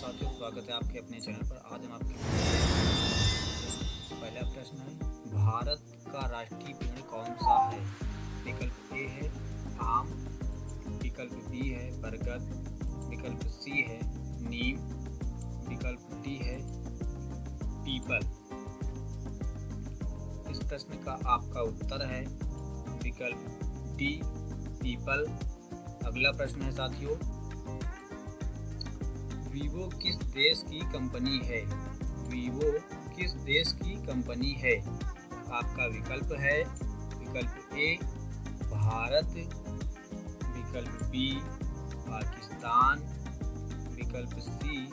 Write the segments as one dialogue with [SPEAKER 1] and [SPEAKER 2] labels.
[SPEAKER 1] साथियों, स्वागत है आपके अपने चैनल पर। आज हम आपके पहला प्रश्न है, भारत का राष्ट्रीय पेड़ कौन सा है? विकल्प ए है आम, विकल्प बी है बरगद, विकल्प सी है नीम, विकल्प डी है पीपल। इस प्रश्न का आपका उत्तर है विकल्प डी पीपल। अगला प्रश्न है साथियों, वीवो किस देश की कंपनी है? वीवो किस देश की कंपनी है? आपका विकल्प है विकल्प ए भारत, विकल्प बी पाकिस्तान, विकल्प सी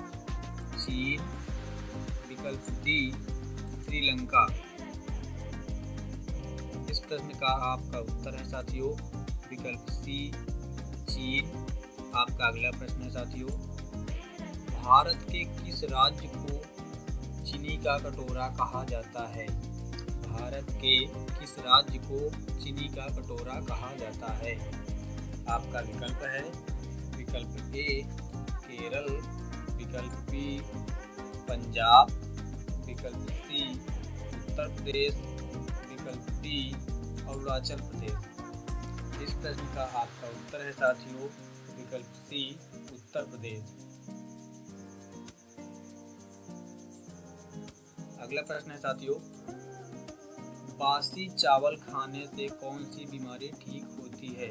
[SPEAKER 1] चीन, विकल्प डी श्रीलंका। इस प्रश्न का आपका उत्तर है साथियों विकल्प सी चीन। आपका अगला प्रश्न है साथियों, भारत के किस राज्य को चीनी का कटोरा कहा जाता है? भारत के किस राज्य को चीनी का कटोरा कहा जाता है? आपका विकल्प है विकल्प ए केरल, विकल्प बी पंजाब, विकल्प सी उत्तर प्रदेश, विकल्प डी अरुणाचल प्रदेश। इस प्रश्न का आपका उत्तर है साथियों विकल्प सी उत्तर प्रदेश। अगला प्रश्न है साथियों, बासी चावल खाने से कौन सी बीमारी ठीक होती है?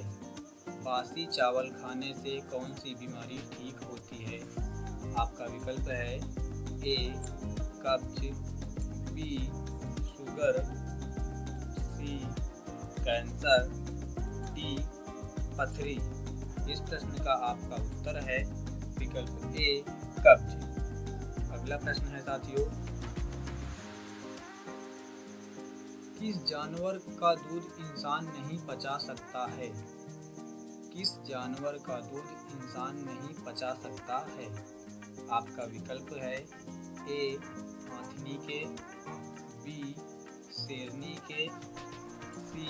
[SPEAKER 1] बासी चावल खाने से कौन सी बीमारी ठीक होती है? आपका विकल्प है ए कब्ज, बी शुगर, सी कैंसर, डी पथरी। इस प्रश्न का आपका उत्तर है विकल्प ए कब्ज। अगला प्रश्न है साथियों, किस जानवर का दूध इंसान नहीं पचा सकता है? किस जानवर का दूध इंसान नहीं पचा सकता है? आपका विकल्प है ए हाथनी के, बी शेरनी के, सी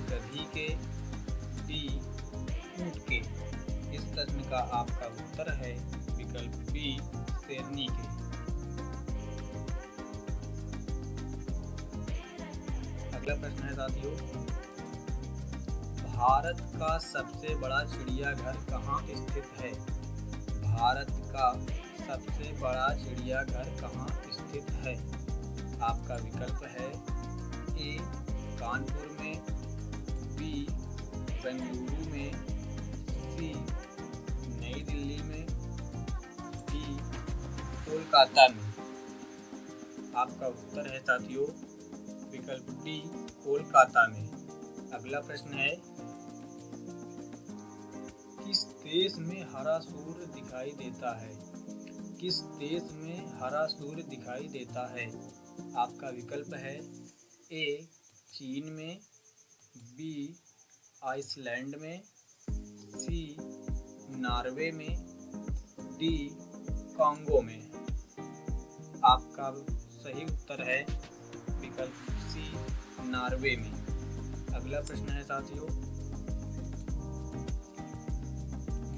[SPEAKER 1] गधी के, डी ऊंट के। इस प्रश्न का आपका उत्तर है विकल्प बी शेरनी के। अगला प्रश्न है साथियों, भारत का सबसे बड़ा चिड़ियाघर कहाँ स्थित है? भारत का सबसे बड़ा चिड़ियाघर कहाँ स्थित है? आपका विकल्प है ए कानपुर में, बी बेंगलुरु में, सी नई दिल्ली में, डी कोलकाता में। आपका उत्तर है साथियों विकल्प डी कोलकाता में। अगला प्रश्न है, किस देश में हरा सूर्य दिखाई देता है? किस देश में हरा सूर्य दिखाई देता है? आपका विकल्प है ए चीन में, बी आइसलैंड में, सी नॉर्वे में, डी कांगो में। आपका सही उत्तर है विकल्प सी नॉर्वे में। अगला प्रश्न है साथियों,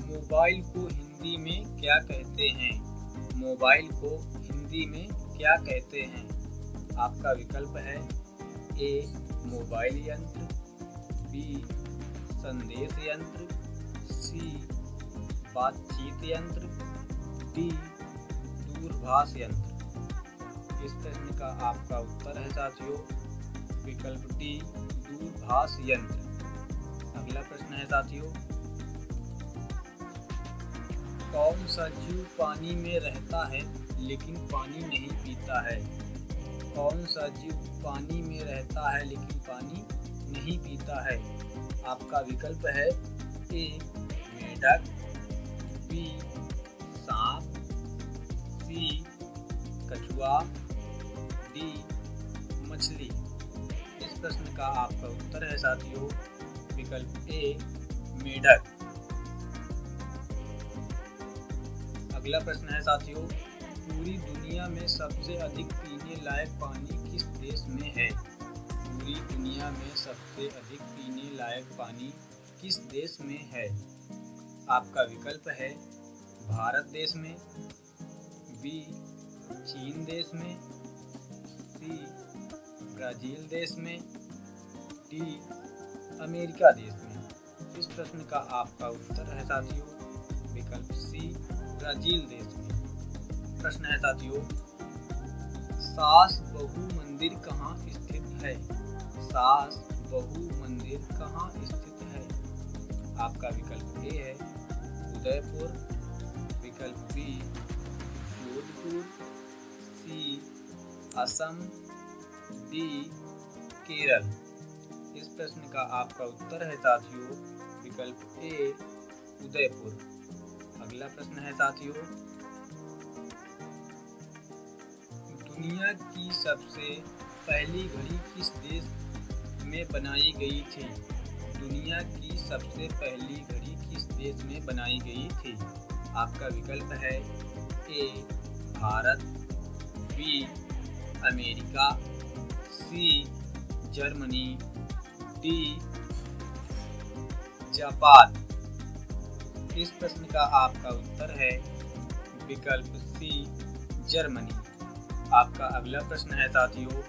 [SPEAKER 1] मोबाइल को हिंदी में क्या कहते हैं? मोबाइल को हिंदी में क्या कहते हैं? आपका विकल्प है ए मोबाइल यंत्र, बी संदेश यंत्र, सी बातचीत यंत्र, डी दूरभाष यंत्र। इस प्रश्न का आपका उत्तर है साथियों विकल्प डी दूरभाष यंत्र। अगला प्रश्न है साथियों, कौन सा जीव पानी में रहता है लेकिन पानी नहीं पीता है? कौन सा जीव पानी में रहता है लेकिन पानी नहीं पीता है? आपका विकल्प है ए मेढक, बी सांप, सी कछुआ, डी मछली। इस प्रश्न का आपका उत्तर है साथियों विकल्प ए मेढक। अगला प्रश्न है साथियों, पूरी दुनिया में सबसे अधिक पीने लायक पानी किस देश में है? पूरी दुनिया में सबसे अधिक पीने लायक पानी किस देश में है? आपका विकल्प है भारत देश में, बी चीन देश में, सी ब्राजील देश में, डी अमेरिका देश में। इस प्रश्न का आपका उत्तर है साथियों विकल्प सी ब्राजील देश में। प्रश्न है साथियों, सास बहू मंदिर कहाँ स्थित है? सास बहू मंदिर कहाँ स्थित है? आपका विकल्प ए है उदयपुर, विकल्प बी जोधपुर, सी असम, डी केरल। इस प्रश्न का आपका उत्तर है साथियों विकल्प ए उदयपुर। अगला प्रश्न है साथियों, दुनिया की सबसे पहली घड़ी किस देश में बनाई गई थी? दुनिया की सबसे पहली घड़ी किस देश में बनाई गई थी? आपका विकल्प है A Bharat, B America, C Germany, D Japan. इस प्रश्न का आपका उत्तर है विकल्प सी जर्मनी। आपका अगला प्रश्न है साथियों,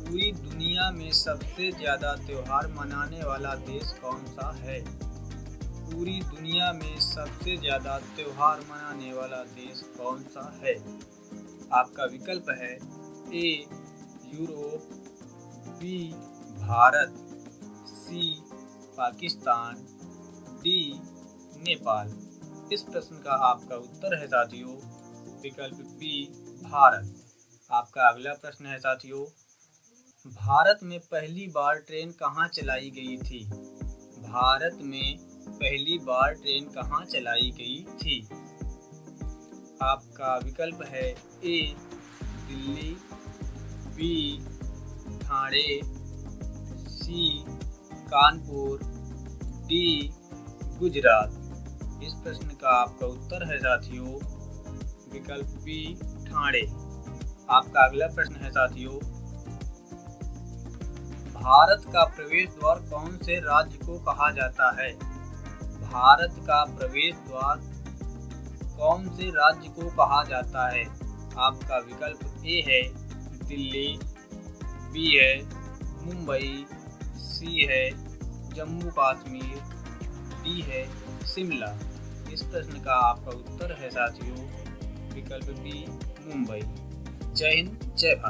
[SPEAKER 1] पूरी दुनिया में सबसे ज्यादा त्योहार मनाने वाला देश कौन सा है? पूरी दुनिया में सबसे ज्यादा त्योहार मनाने वाला देश कौन सा है? आपका विकल्प है ए यूरोप, बी भारत, सी पाकिस्तान, डी नेपाल। इस प्रश्न का आपका उत्तर है साथियों विकल्प बी भारत। आपका अगला प्रश्न है साथियों, भारत में पहली बार ट्रेन कहाँ चलाई गई थी? भारत में पहली बार ट्रेन कहाँ चलाई गई थी? आपका विकल्प है ए दिल्ली, बी ठाणे, सी कानपुर, डी गुजरात। इस प्रश्न का आपका उत्तर है साथियों विकल्प बी ठाणे। आपका अगला प्रश्न है साथियों, भारत का प्रवेश द्वार कौन से राज्य को कहा जाता है? भारत का प्रवेश द्वार कौन से राज्य को कहा जाता है? आपका विकल्प ए है दिल्ली, बी है मुंबई, सी है जम्मू कश्मीर, डी है शिमला। इस प्रश्न का आपका उत्तर है साथियों विकल्प बी मुंबई। जय हिंद, जय भारत।